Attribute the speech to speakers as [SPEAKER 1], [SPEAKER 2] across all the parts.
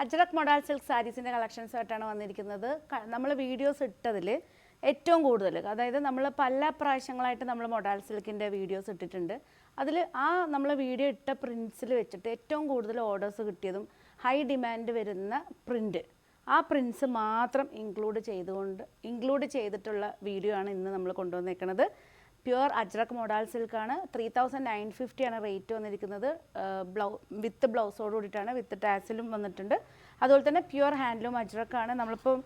[SPEAKER 1] Ajrak modal silk സാരീസിൻ്റെ collections ആയിട്ടാണ് വന്നിരിക്കുന്നത്. നമ്മൾ വീഡിയോസ് ഇട്ടതിൽ ഏറ്റവും കൂടുതൽ, അതായത് നമ്മൾ പല പ്രാവശ്യങ്ങളായിട്ട് നമ്മൾ മൊഡാൾ സിൽക്കിൻ്റെ വീഡിയോസ് ഇട്ടിട്ടുണ്ട്. അതിൽ നമ്മൾ വീഡിയോ ഇട്ട പ്രിൻസിൽ വെച്ചിട്ട് ഏറ്റവും കൂടുതൽ ഓർഡേഴ്സ് കിട്ടിയതും ഹൈ ഡിമാൻഡ് വരുന്ന പ്രിൻറ്റ്, ആ പ്രിൻസ് മാത്രം ഇൻക്ലൂഡ് ചെയ്തിട്ടുള്ള വീഡിയോ ആണ് ഇന്ന് നമ്മൾ കൊണ്ടുവന്നേക്കുന്നത്. പ്യുവർ അജ്രക് മൊഡാൾ സിൽക്കാണ്. 3950 ആണ് റേറ്റ് വന്നിരിക്കുന്നത്. വിത്ത് ബ്ലൗസോട് കൂടിയിട്ടാണ്, വിത്ത് ടാസിലും വന്നിട്ടുണ്ട്. അതുപോലെ തന്നെ പ്യുവർ ഹാൻഡ്ലൂം അജ്രക്കാണ്. നമ്മളിപ്പോൾ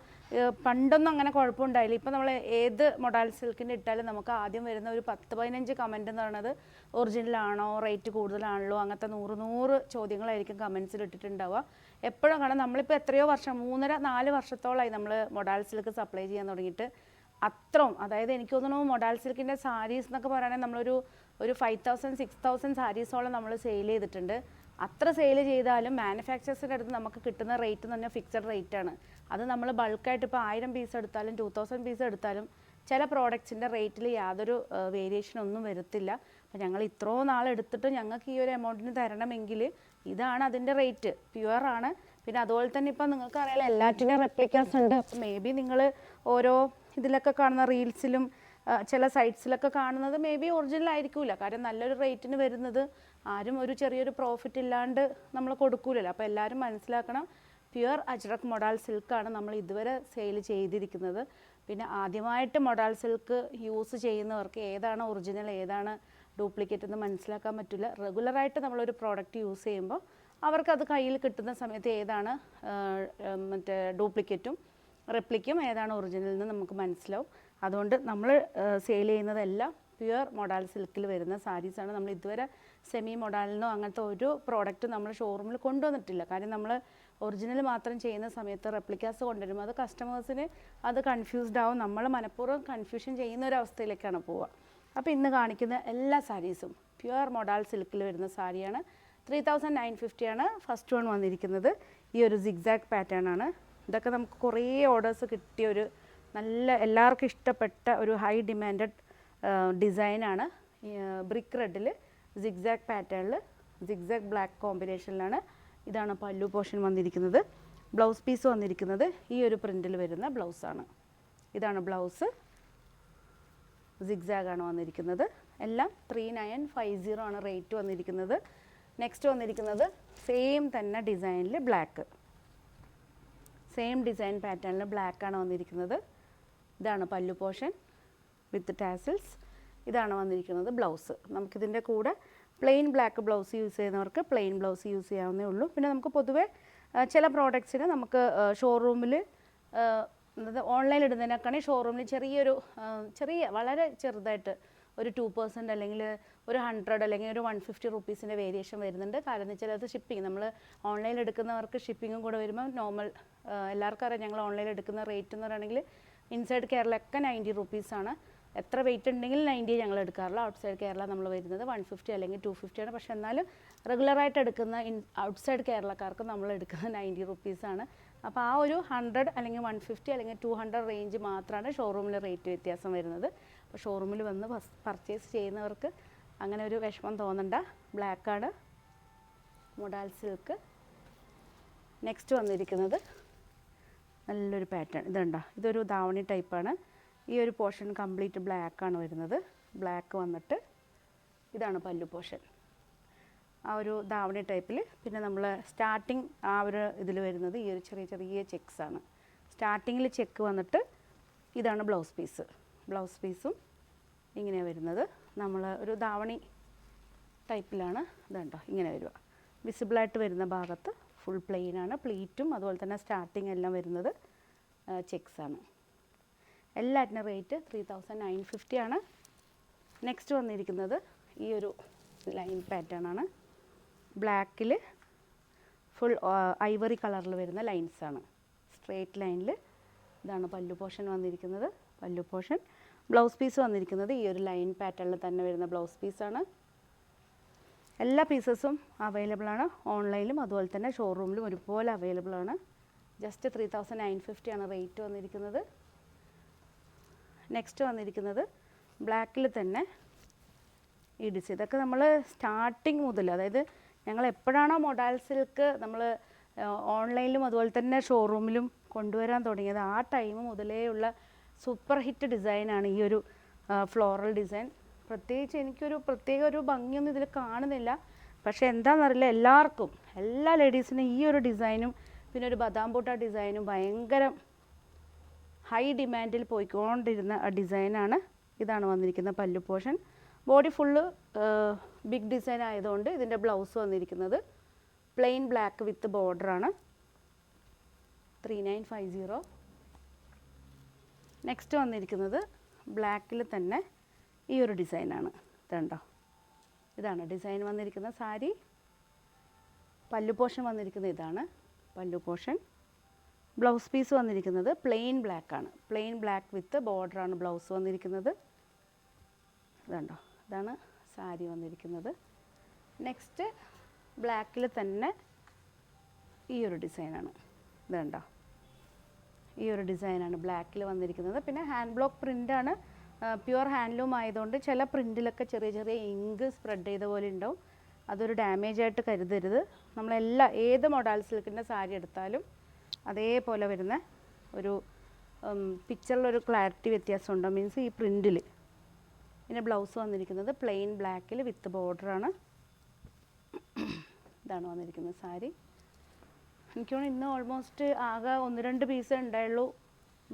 [SPEAKER 1] പണ്ടൊന്നും അങ്ങനെ കുഴപ്പമുണ്ടായില്ല. ഇപ്പോൾ നമ്മൾ ഏത് മൊഡാൾ സിൽക്കിൻ്റെ ഇട്ടാലും നമുക്ക് ആദ്യം വരുന്ന ഒരു 10-15 കമൻറ്റ് എന്ന് പറയുന്നത് ഒറിജിനലാണോ, റേറ്റ് കൂടുതലാണല്ലോ, അങ്ങനത്തെ 100 ചോദ്യങ്ങളായിരിക്കും കമൻസിൽ ഇട്ടിട്ടുണ്ടാവുക. എപ്പോഴും കാരണം നമ്മളിപ്പോൾ എത്രയോ വർഷം, 3-4 വർഷത്തോളമായി നമ്മൾ മൊഡാൾ സിൽക്ക് സപ്ലൈ ചെയ്യാൻ തുടങ്ങിയിട്ട്. അത്രയും, അതായത് എനിക്ക് തോന്നുന്നു മൊഡാൾ സിൽക്കിൻ്റെ സാരീസ് എന്നൊക്കെ പറയുകയാണെങ്കിൽ നമ്മളൊരു 5000-6000 സാരീസോളം നമ്മൾ സെയിൽ ചെയ്തിട്ടുണ്ട്. അത്ര സെയിൽ ചെയ്താലും മാനുഫാക്ചേഴ്സിൻ്റെ അടുത്ത് നമുക്ക് കിട്ടുന്ന റേറ്റ് എന്ന് പറഞ്ഞാൽ ഫിക്സഡ് റേറ്റാണ്. അത് നമ്മൾ ബൾക്കായിട്ട് ഇപ്പോൾ 1000 പീസ് എടുത്താലും 2000 പീസ് എടുത്താലും ചില പ്രോഡക്റ്റ്സിൻ്റെ റേറ്റിൽ യാതൊരു വേരിയേഷനൊന്നും വരത്തില്ല. അപ്പോൾ ഞങ്ങൾ ഇത്രയും നാളെടുത്തിട്ട് ഞങ്ങൾക്ക് ഈ ഒരു എമൗണ്ടിന് തരണമെങ്കിൽ ഇതാണ് അതിൻ്റെ റേറ്റ്, പ്യുവറാണ്. പിന്നെ അതുപോലെ തന്നെ ഇപ്പോൾ നിങ്ങൾക്ക് അറിയാലോ എല്ലാറ്റിനും റെപ്ലിക്കാസ് ഉണ്ട്. അപ്പോൾ മേ ബി നിങ്ങൾ ഓരോ ഇതിലൊക്കെ കാണുന്ന റീൽസിലും ചില സൈറ്റ്സിലൊക്കെ കാണുന്നത് മേ ബി ഒറിജിനൽ ആയിരിക്കില്ല. കാരണം നല്ലൊരു റേറ്റിന് വരുന്നത് ആരും ഒരു ചെറിയൊരു പ്രോഫിറ്റ് ഇല്ലാണ്ട് നമ്മൾ കൊടുക്കൂലല്ലോ. അപ്പോൾ എല്ലാവരും മനസ്സിലാക്കണം, പ്യുവർ അജ്രക് മൊഡാൾ സിൽക്കാണ് നമ്മൾ ഇതുവരെ സെയിൽ ചെയ്തിരിക്കുന്നത്. പിന്നെ ആദ്യമായിട്ട് മൊഡാൾ സിൽക്ക് യൂസ് ചെയ്യുന്നവർക്ക് ഏതാണ് ഒറിജിനൽ ഏതാണ് ഡ്യൂപ്ലിക്കേറ്റ് എന്ന് മനസ്സിലാക്കാൻ പറ്റില്ല. റെഗുലറായിട്ട് നമ്മളൊരു പ്രോഡക്റ്റ് യൂസ് ചെയ്യുമ്പോൾ അവർക്കത് കയ്യിൽ കിട്ടുന്ന സമയത്ത് ഏതാണ് മറ്റേ ഡ്യൂപ്ലിക്കേറ്റും റെപ്ലിക്കും ഏതാണ് ഒറിജിനൽ എന്ന് നമുക്ക് മനസ്സിലാവും. അതുകൊണ്ട് നമ്മൾ സെയിൽ ചെയ്യുന്നതെല്ലാം പ്യുവർ മൊഡാൾ സിൽക്കിൽ വരുന്ന സാരീസാണ്. നമ്മൾ ഇതുവരെ സെമി മൊഡാളിനോ അങ്ങനത്തെ ഒരു പ്രോഡക്റ്റ് നമ്മൾ ഷോറൂമിൽ കൊണ്ടുവന്നിട്ടില്ല. കാര്യം നമ്മൾ ഒറിജിനൽ മാത്രം ചെയ്യുന്ന സമയത്ത് റെപ്ലിക്കാസ് കൊണ്ടുവരുമ്പോൾ അത് കസ്റ്റമേഴ്സിന് അത് കൺഫ്യൂസ്ഡ് ആവും. നമ്മൾ മനഃപൂർവ്വം കൺഫ്യൂഷൻ ചെയ്യുന്ന ഒരു അവസ്ഥയിലേക്കാണ് പോവുക. അപ്പോൾ ഇന്ന് കാണിക്കുന്ന എല്ലാ സാരീസും പ്യുവർ മൊഡാൾ സിൽക്കിൽ വരുന്ന സാരിയാണ്. 3950 ആണ് ഫസ്റ്റ് വൺ വന്നിരിക്കുന്നത്. ഈ ഒരു സിഗ്സാഗ് പാറ്റേൺ ആണ്. ഇതൊക്കെ നമുക്ക് കുറേ ഓർഡേഴ്സ് കിട്ടിയ ഒരു നല്ല എല്ലാവർക്കും ഇഷ്ടപ്പെട്ട ഒരു ഹൈ ഡിമാൻഡഡ് ഡിസൈനാണ്. ബ്രിക്ക് റെഡിൽ സിഗ്സാഗ് പാറ്റേണിൽ സിഗ്സാഗ് ബ്ലാക്ക് കോമ്പിനേഷനിലാണ്. ഇതാണ് പല്ലു പോർഷൻ വന്നിരിക്കുന്നത്. ബ്ലൗസ് പീസ് വന്നിരിക്കുന്നത് ഈ ഒരു പ്രിൻറ്റിൽ വരുന്ന ബ്ലൗസാണ്. ഇതാണ് ബ്ലൗസ്. സിഗ്സാഗാണ് വന്നിരിക്കുന്നത്. എല്ലാം 3950 ആണ് റേറ്റ് വന്നിരിക്കുന്നത്. നെക്സ്റ്റ് വന്നിരിക്കുന്നത് സെയിം തന്നെ ഡിസൈനിൽ ബ്ലാക്ക്, സെയിം ഡിസൈൻ പാറ്റേണിൽ ബ്ലാക്കാണ് വന്നിരിക്കുന്നത്. ഇതാണ് പല്ലു പോർഷൻ വിത്ത് ടാസിൽസ്. ഇതാണ് വന്നിരിക്കുന്നത് ബ്ലൗസ്. നമുക്കിതിൻ്റെ കൂടെ പ്ലെയിൻ ബ്ലാക്ക് ബ്ലൗസ് യൂസ് ചെയ്യുന്നവർക്ക് പ്ലെയിൻ ബ്ലൗസ് യൂസ് ചെയ്യാവുന്നേ ഉള്ളൂ. പിന്നെ നമുക്ക് പൊതുവേ ചില പ്രോഡക്ട്സിന് നമുക്ക് ഷോറൂമിൽ ഓൺലൈൻ ഇടുന്നതിനൊക്കെയാണെങ്കിൽ ഷോറൂമിൽ ചെറിയ വളരെ ചെറുതായിട്ട് ഒരു 2% അല്ലെങ്കിൽ ഒരു 100 അല്ലെങ്കിൽ ഒരു 150 റുപ്പീസിൻ്റെ വേരിയേഷൻ വരുന്നുണ്ട്. കാരണം എന്ന് വെച്ചാൽ അത് ഷിപ്പിംഗ്, നമ്മൾ ഓൺലൈനിൽ എടുക്കുന്നവർക്ക് ഷിപ്പിങ്ങും കൂടെ വരുമ്പോൾ നോർമൽ എല്ലാവർക്കും അറിയാം ഞങ്ങൾ ഓൺലൈനിൽ എടുക്കുന്ന റേറ്റ് എന്ന് പറയുകയാണെങ്കിൽ ഇൻസൈഡ് കേരള ഒക്കെ 90 റുപ്പീസാണ്. എത്ര വെയിറ്റ് ഉണ്ടെങ്കിൽ 90 ഞങ്ങൾ എടുക്കാറില്ല. ഔട്ട്സൈഡ് കേരള നമ്മൾ വരുന്നത് 150 അല്ലെങ്കിൽ 250 ആണ്. പക്ഷേ എന്നാലും റെഗുലറായിട്ട് എടുക്കുന്ന ഔട്ട്സൈഡ് കേരളക്കാർക്ക് നമ്മൾ എടുക്കുന്നത് 90 റുപ്പീസാണ്. അപ്പോൾ ആ ഒരു 100 അല്ലെങ്കിൽ 150 അല്ലെങ്കിൽ 200 റേഞ്ച് മാത്രമാണ് ഷോറൂമിൽ റേറ്റ് വ്യത്യാസം വരുന്നത്. അപ്പോൾ ഷോറൂമിൽ വന്ന് പർച്ചേസ് ചെയ്യുന്നവർക്ക് അങ്ങനെ ഒരു വിഷമം തോന്നണ്ട. ബ്ലാക്കാണ് മൊഡാൾ സിൽക്ക്. നെക്സ്റ്റ് വന്നിരിക്കുന്നത് നല്ലൊരു പാറ്റേൺ. ഇതുണ്ടോ, ഇതൊരു ധാവണി ടൈപ്പാണ്. ഈ ഒരു പോർഷൻ കംപ്ലീറ്റ് ബ്ലാക്കാണ് വരുന്നത്. ബ്ലാക്ക് വന്നിട്ട് ഇതാണ് പല്ലു പോർഷൻ, ആ ഒരു ധാവണി ടൈപ്പിൽ. പിന്നെ നമ്മൾ സ്റ്റാർട്ടിങ് ആ ഒരു ഇതിൽ വരുന്നത് ഈ ഒരു ചെറിയ ചെക്സാണ്. സ്റ്റാർട്ടിങ്ങിൽ ചെക്ക് വന്നിട്ട് ഇതാണ് ബ്ലൗസ് പീസ്. ബ്ലൗസ് പീസും ഇങ്ങനെയാണ് വരുന്നത്. നമ്മൾ ഒരു ധാവണി ടൈപ്പിലാണ്. ഇതുണ്ടോ ഇങ്ങനെ വരിക. വിസിബിളായിട്ട് വരുന്ന ഭാഗത്ത് ഫുൾ പ്ലെയിനാണ്. പ്ലീറ്റും അതുപോലെ തന്നെ സ്റ്റാർട്ടിങ് എല്ലാം വരുന്നത് ചെക്സാണ്. എല്ലാറ്റിനും റേറ്റ് 3950 ആണ്. നെക്സ്റ്റ് വന്നിരിക്കുന്നത് ഈ ഒരു ലൈൻ പാറ്റേൺ ആണ്. ബ്ലാക്കിൽ ഫുൾ ഐവറി കളറിൽ വരുന്ന ലൈൻസാണ്, സ്ട്രെയിറ്റ് ലൈനിൽ. ഇതാണ് പല്ലു പോർഷൻ വന്നിരിക്കുന്നത്. പല്ലു പോർഷൻ. ബ്ലൗസ് പീസ് വന്നിരിക്കുന്നത് ഈ ഒരു ലൈൻ പാറ്റേണിൽ തന്നെ വരുന്ന ബ്ലൗസ് പീസാണ്. എല്ലാ പീസസും അവൈലബിൾ ആണ്. ഓൺലൈനിലും അതുപോലെ തന്നെ ഷോറൂമിലും ഒരുപോലെ അവൈലബിൾ ആണ്. ജസ്റ്റ് 3950 ആണ് റേറ്റ് വന്നിരിക്കുന്നത്. നെക്സ്റ്റ് വന്നിരിക്കുന്നത് ബ്ലാക്കിൽ തന്നെ ഈ ഡിസൈൻ. ഇതൊക്കെ നമ്മൾ സ്റ്റാർട്ടിങ് മുതൽ, അതായത് ഞങ്ങൾ എപ്പോഴാണോ മൊഡാൾ സിൽക്ക് നമ്മൾ ഓൺലൈനിലും അതുപോലെ തന്നെ ഷോറൂമിലും കൊണ്ടുവരാൻ തുടങ്ങിയത്. ആ ടൈം മുതലേ ഉള്ള സൂപ്പർ ഹിറ്റ് ഡിസൈനാണ് ഈ ഒരു ഫ്ലോറൽ ഡിസൈൻ. പ്രത്യേകിച്ച് എനിക്കൊരു പ്രത്യേക ഒരു ഭംഗിയൊന്നും ഇതിൽ കാണുന്നില്ല. പക്ഷേ എന്താണെന്നറിയില്ല, എല്ലാവർക്കും എല്ലാ ലേഡീസിനും ഈ ഒരു ഡിസൈനും പിന്നെ ഒരു ബദാം ബൂട്ട ഡിസൈനും ഭയങ്കര ഹൈ ഡിമാൻഡിൽ പോയിക്കൊണ്ടിരുന്ന ഡിസൈനാണ്. ഇതാണ് വന്നിരിക്കുന്ന പല്ലു portion. Body full big design ആയതുകൊണ്ട് ഇതിൻ്റെ ബ്ലൗസ് വന്നിരിക്കുന്നത് പ്ലെയിൻ ബ്ലാക്ക് വിത്ത് ബോർഡറാണ്. 3950. നെക്സ്റ്റ് വന്നിരിക്കുന്നത് ബ്ലാക്കിൽ തന്നെ ഈ ഒരു ഡിസൈനാണ്. ഇതുണ്ടോ, ഇതാണ് ഡിസൈൻ വന്നിരിക്കുന്ന സാരി. പല്ലു പോർഷൻ വന്നിരിക്കുന്നത് ഇതാണ് പല്ലു പോർഷൻ. ബ്ലൗസ് പീസ് വന്നിരിക്കുന്നത് പ്ലെയിൻ ബ്ലാക്കാണ്. പ്ലെയിൻ ബ്ലാക്ക് വിത്ത് ബോർഡറാണ് ബ്ലൗസ് വന്നിരിക്കുന്നത്. ഇതുണ്ടോ, ഇതാണ് സാരി വന്നിരിക്കുന്നത്. നെക്സ്റ്റ് ബ്ലാക്കിൽ തന്നെ ഈ ഒരു ഡിസൈനാണ്. ഇതുണ്ടോ, ഈ ഒരു ഡിസൈനാണ് ബ്ലാക്കിൽ വന്നിരിക്കുന്നത്. പിന്നെ ഹാൻഡ് ബ്ലോക്ക് പ്രിൻ്റാണ്, പ്യുവർ ഹാൻഡ്ലൂം ആയതുകൊണ്ട് ചില പ്രിൻറ്റിലൊക്കെ ചെറിയ ചെറിയ ഇങ്ക് സ്പ്രെഡ് ചെയ്ത പോലെ ഉണ്ടാവും. അതൊരു ഡാമേജ് ആയിട്ട് കരുതരുത്. ഏത് മോഡൽ സിൽക്കിൻ്റെ സാരി എടുത്താലും അതേപോലെ വരുന്ന ഒരു പിക്ചറിലൊരു ക്ലാരിറ്റി വ്യത്യാസമുണ്ടോ, മീൻസ് ഈ പ്രിൻറ്റിൽ. പിന്നെ ബ്ലൗസ് വന്നിരിക്കുന്നത് പ്ലെയിൻ ബ്ലാക്കിൽ വിത്ത് ബോർഡറാണ്. ഇതാണ് വന്നിരിക്കുന്നത് സാരി. എനിക്ക് തോന്നുന്നു ഇന്ന് ഓൾമോസ്റ്റ് ആകെ 1-2 പീസേ ഉണ്ടായുള്ളൂ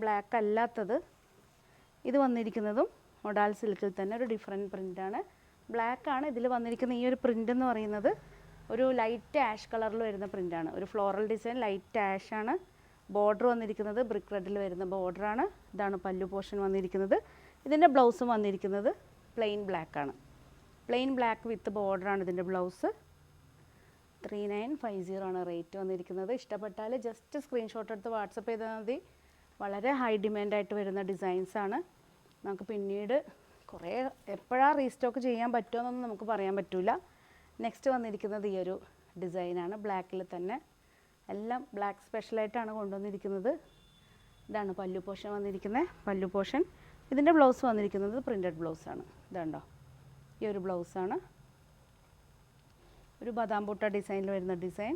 [SPEAKER 1] ബ്ലാക്ക് അല്ലാത്തത്. ഇത് വന്നിരിക്കുന്നതും മൊഡാൽ സിൽക്കിൽ തന്നെ ഒരു ഡിഫറെൻറ്റ് പ്രിൻ്റാണ്. ബ്ലാക്കാണ് ഇതിൽ വന്നിരിക്കുന്ന ഈ ഒരു പ്രിൻ്റ് എന്ന് പറയുന്നത്. ഒരു ലൈറ്റ് ആഷ് കളറിൽ വരുന്ന പ്രിൻ്റാണ്. ഒരു ഫ്ലോറൽ ഡിസൈൻ ലൈറ്റ് ആഷാണ്. ബോർഡർ വന്നിരിക്കുന്നത് ബ്രിക്ക് റെഡിൽ വരുന്ന ബോർഡറാണ്. ഇതാണ് പല്ലു പോർഷൻ വന്നിരിക്കുന്നത്. ഇതിൻ്റെ ബ്ലൗസും വന്നിരിക്കുന്നത് പ്ലെയിൻ ബ്ലാക്കാണ്. പ്ലെയിൻ ബ്ലാക്ക് വിത്ത് ബോർഡറാണ് ഇതിൻ്റെ ബ്ലൗസ്. 3950 ആണ് റേറ്റ് വന്നിരിക്കുന്നത്. ഇഷ്ടപ്പെട്ടാൽ ജസ്റ്റ് സ്ക്രീൻഷോട്ട് എടുത്ത് വാട്സപ്പ് ചെയ്താൽ മതി. വളരെ ഹൈ ഡിമാൻഡായിട്ട് വരുന്ന ഡിസൈൻസാണ്. നമുക്ക് പിന്നീട് കുറേ എപ്പോഴാണ് റീസ്റ്റോക്ക് ചെയ്യാൻ പറ്റുമെന്നൊന്നും നമുക്ക് പറയാൻ പറ്റില്ല. നെക്സ്റ്റ് വന്നിരിക്കുന്നത് ഈ ഒരു ഡിസൈനാണ്. ബ്ലാക്കിൽ തന്നെ എല്ലാം ബ്ലാക്ക് സ്പെഷ്യലായിട്ടാണ് കൊണ്ടുവന്നിരിക്കുന്നത്. ഇതാണ് പല്ലു പോർഷൻ വന്നിരിക്കുന്നത്. പല്ലു പോർഷൻ. ഇതിൻ്റെ ബ്ലൗസ് വന്നിരിക്കുന്നത് പ്രിൻറ്റഡ് ബ്ലൗസാണ്. ഇതുണ്ടോ, ഈ ഒരു ബ്ലൗസാണ്. ഒരു ബദാം ബൂട്ട ഡിസൈനിൽ വരുന്ന ഡിസൈൻ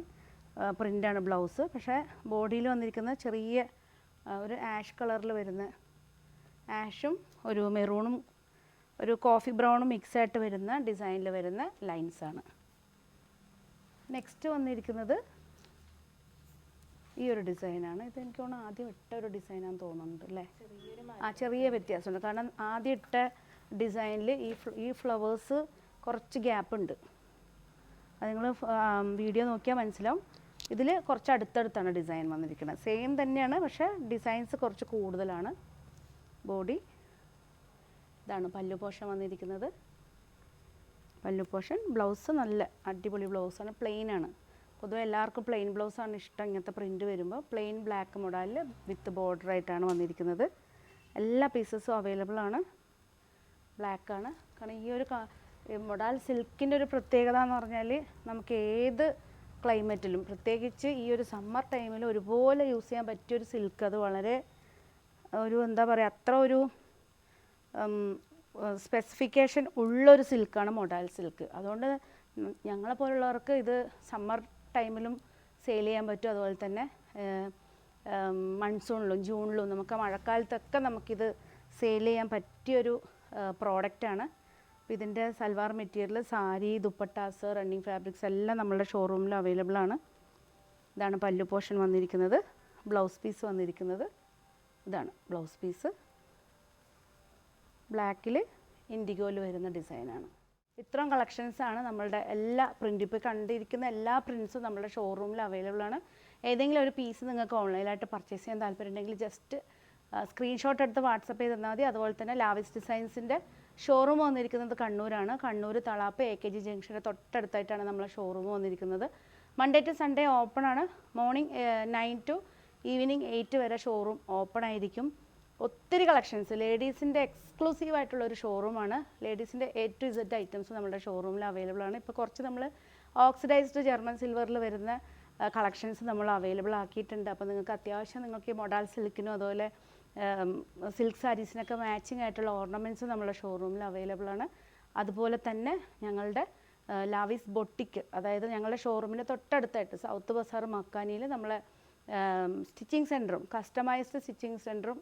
[SPEAKER 1] പ്രിൻ്റാണ് ബ്ലൗസ്. പക്ഷേ ബോഡിയിൽ വന്നിരിക്കുന്ന ചെറിയ ഒരു ആഷ് കളറിൽ വരുന്ന ആഷും ഒരു മെറൂണും ഒരു കോഫി ബ്രൗണും മിക്സായിട്ട് വരുന്ന ഡിസൈനിൽ വരുന്ന ലൈൻസാണ്. നെക്സ്റ്റ് വന്നിരിക്കുന്നത് ഈ ഒരു ഡിസൈനാണ്. ഇത് എനിക്ക് തോന്നുന്നു ആദ്യം ഇട്ട ഒരു ഡിസൈനാണെന്ന് തോന്നുന്നുണ്ട് അല്ലേ? ചെറിയ വ്യത്യാസമുണ്ട്. കാരണം ആദ്യം ഇട്ട ഡിസൈനിൽ ഈ ഫ്ലവേഴ്സ് കുറച്ച് ഗ്യാപ്പ് ഉണ്ട്. അത് നിങ്ങൾ വീഡിയോ നോക്കിയാൽ മനസ്സിലാവും. ഇതിൽ കുറച്ച് അടുത്തടുത്താണ് ഡിസൈൻ വന്നിരിക്കുന്നത്. സെയിം തന്നെയാണ്, പക്ഷേ ഡിസൈൻസ് കുറച്ച് കൂടുതലാണ്. ബോഡി ഇതാണ് പല്ലു പോർഷൻ വന്നിരിക്കുന്നത്. പല്ലു പോർഷൻ. ബ്ലൗസ് നല്ല അടിപൊളി ബ്ലൗസാണ്. പ്ലെയിനാണ്. പൊതുവെ എല്ലാവർക്കും പ്ലെയിൻ ബ്ലൗസാണ് ഇഷ്ടം. ഇങ്ങനത്തെ പ്രിൻറ്റ് വരുമ്പോൾ പ്ലെയിൻ ബ്ലാക്ക് മോഡലിൽ വിത്ത് ബോർഡറായിട്ടാണ് വന്നിരിക്കുന്നത്. എല്ലാ പീസസും അവൈലബിൾ ആണ്. ബ്ലാക്കാണ്. കാരണം ഈ ഒരു മൊഡാൽ സിൽക്കിൻ്റെ ഒരു പ്രത്യേകത എന്ന് പറഞ്ഞാൽ നമുക്ക് ഏത് ക്ലൈമറ്റിലും പ്രത്യേകിച്ച് ഈ ഒരു സമ്മർ ടൈമിൽ ഒരുപോലെ യൂസ് ചെയ്യാൻ പറ്റിയൊരു സിൽക്ക്. അത് വളരെ ഒരു എന്താ പറയുക, അത്ര ഒരു സ്പെസിഫിക്കേഷൻ ഉള്ളൊരു സിൽക്കാണ് മൊഡാൽ സിൽക്ക്. അതുകൊണ്ട് ഞങ്ങളെപ്പോലുള്ളവർക്ക് ഇത് സമ്മർ ടൈമിലും സെയിൽ ചെയ്യാൻ പറ്റും. അതുപോലെ തന്നെ മൺസൂണിലും ജൂണിലും നമുക്ക് മഴക്കാലത്തൊക്കെ നമുക്കിത് സെയിൽ ചെയ്യാൻ പറ്റിയൊരു പ്രോഡക്റ്റാണ്. അപ്പോൾ ഇതിൻ്റെ salwar material, sari, dupattas, running fabrics എല്ലാം നമ്മളുടെ ഷോറൂമിൽ അവൈലബിൾ ആണ്. ഇതാണ് പല്ലു പോർഷൻ വന്നിരിക്കുന്നത്. ബ്ലൗസ് പീസ് വന്നിരിക്കുന്നത് ഇതാണ് ബ്ലൗസ് പീസ്. ബ്ലാക്കിൽ ഇൻഡിഗോയിൽ വരുന്ന ഡിസൈനാണ്. ഇത്രയും കളക്ഷൻസാണ് നമ്മളുടെ എല്ലാ പ്രിൻ്റ്. ഇപ്പോൾ കണ്ടിരിക്കുന്ന എല്ലാ പ്രിൻസും നമ്മുടെ ഷോറൂമിൽ അവൈലബിൾ ആണ്. ഏതെങ്കിലും ഒരു പീസ് നിങ്ങൾക്ക് ഓൺലൈനായിട്ട് പർച്ചേസ് ചെയ്യാൻ താല്പര്യമുണ്ടെങ്കിൽ ജസ്റ്റ് സ്ക്രീൻഷോട്ട് എടുത്ത് വാട്സപ്പ് ചെയ്ത് തന്നാൽ മതി. അതുപോലെ തന്നെ ലാവിസ് ഡിസൈൻസിൻ്റെ ഷോറൂം വന്നിരിക്കുന്നത് കണ്ണൂരാണ്. കണ്ണൂർ തളാപ്പ് AKG ജംഗ്ഷൻ്റെ തൊട്ടടുത്തായിട്ടാണ് നമ്മളെ ഷോറൂം വന്നിരിക്കുന്നത്. മൺഡേ ടു സൺഡേ ഓപ്പൺ ആണ്. മോർണിംഗ് 9 to ഈവനിങ് 8 വരെ ഷോറൂം ഓപ്പൺ ആയിരിക്കും. ഒത്തിരി കളക്ഷൻസ്, ലേഡീസിൻ്റെ എക്സ്ക്ലൂസീവ് ആയിട്ടുള്ള ഒരു ഷോറൂമാണ്. ലേഡീസിൻ്റെ A to Z ഐറ്റംസ് നമ്മുടെ ഷോറൂമിൽ അവൈലബിൾ ആണ്. ഇപ്പോൾ കുറച്ച് നമ്മൾ ഓക്സിഡൈസ്ഡ് ജർമ്മൻ സിൽവറിൽ വരുന്ന കളക്ഷൻസ് നമ്മൾ അവൈലബിൾ ആക്കിയിട്ടുണ്ട്. അപ്പോൾ നിങ്ങൾക്ക് അത്യാവശ്യം നിങ്ങൾക്ക് ഈ മൊഡാൽ സിൽക്കിനും അതുപോലെ സിൽക്ക് സാരീസിനൊക്കെ മാച്ചിങ് ആയിട്ടുള്ള ഓർണമെൻറ്റ്സ് നമ്മുടെ ഷോറൂമിൽ അവൈലബിൾ ആണ്. അതുപോലെ തന്നെ ഞങ്ങളുടെ ലാവിസ് ബൊട്ടിക്ക്, അതായത് ഞങ്ങളുടെ ഷോറൂമിൻ്റെ തൊട്ടടുത്തായിട്ട് സൗത്ത് ബസാർ മക്കാനിയിൽ നമ്മളെ സ്റ്റിച്ചിങ് സെൻറ്ററും കസ്റ്റമൈസ്ഡ് സ്റ്റിച്ചിങ് സെൻറ്ററും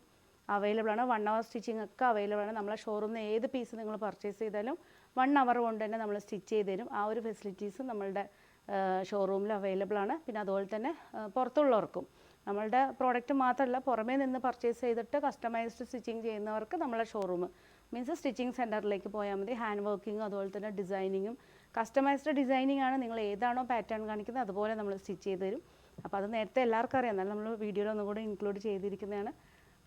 [SPEAKER 1] അവൈലബിൾ ആണ്. 1 hour സ്റ്റിച്ചിങ് ഒക്കെ അവൈലബിൾ ആണ്. നമ്മളെ ഷോറൂമിൽ നിന്ന് ഏത് പീസ് നിങ്ങൾ പർച്ചേസ് ചെയ്താലും 1 hour കൊണ്ട് തന്നെ നമ്മൾ സ്റ്റിച്ച് ചെയ്ത് തരും. ആ ഒരു ഫെസിലിറ്റീസും നമ്മളുടെ ഷോറൂമിൽ അവൈലബിൾ ആണ്. പിന്നെ അതുപോലെ തന്നെ പുറത്തുള്ളവർക്കും നമ്മളുടെ പ്രോഡക്റ്റ് മാത്രമല്ല, പുറമേ നിന്ന് പർച്ചേസ് ചെയ്തിട്ട് കസ്റ്റമൈസ്ഡ് സ്റ്റിച്ചിങ് ചെയ്യുന്നവർക്ക് നമ്മളെ ഷോറൂം മീൻസ് സ്റ്റിച്ചിങ് സെൻറ്ററിലേക്ക് പോയാൽ മതി. ഹാൻഡ് വർക്കിങ്ങും അതുപോലെ തന്നെ ഡിസൈനിങ്ങും കസ്റ്റമൈസ്ഡ് ഡിസൈനിങ് ആണ്. നിങ്ങൾ ഏതാണോ പാറ്റേൺ കാണിക്കുന്നത് അതുപോലെ നമ്മൾ സ്റ്റിച്ച് ചെയ്ത് തരും. അപ്പോൾ അത് നേരത്തെ എല്ലാവർക്കും അറിയാം, എന്നാലും നമ്മൾ വീഡിയോയിൽ ഒന്നുകൂടി ഇൻക്ലൂഡ് ചെയ്തിരിക്കുന്നതാണ്.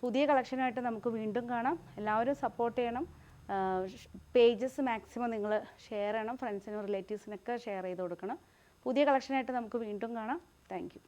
[SPEAKER 1] പുതിയ കളക്ഷനായിട്ട് നമുക്ക് വീണ്ടും കാണാം. എല്ലാവരും സപ്പോർട്ട് ചെയ്യണം. പേജസ് മാക്സിമം നിങ്ങൾ ഷെയർ ചെയ്യണം, ഫ്രണ്ട്സിനും റിലേറ്റീവ്സിനൊക്കെ ഷെയർ ചെയ്ത് കൊടുക്കണം. പുതിയ കളക്ഷനായിട്ട് നമുക്ക് വീണ്ടും കാണാം. Thank you.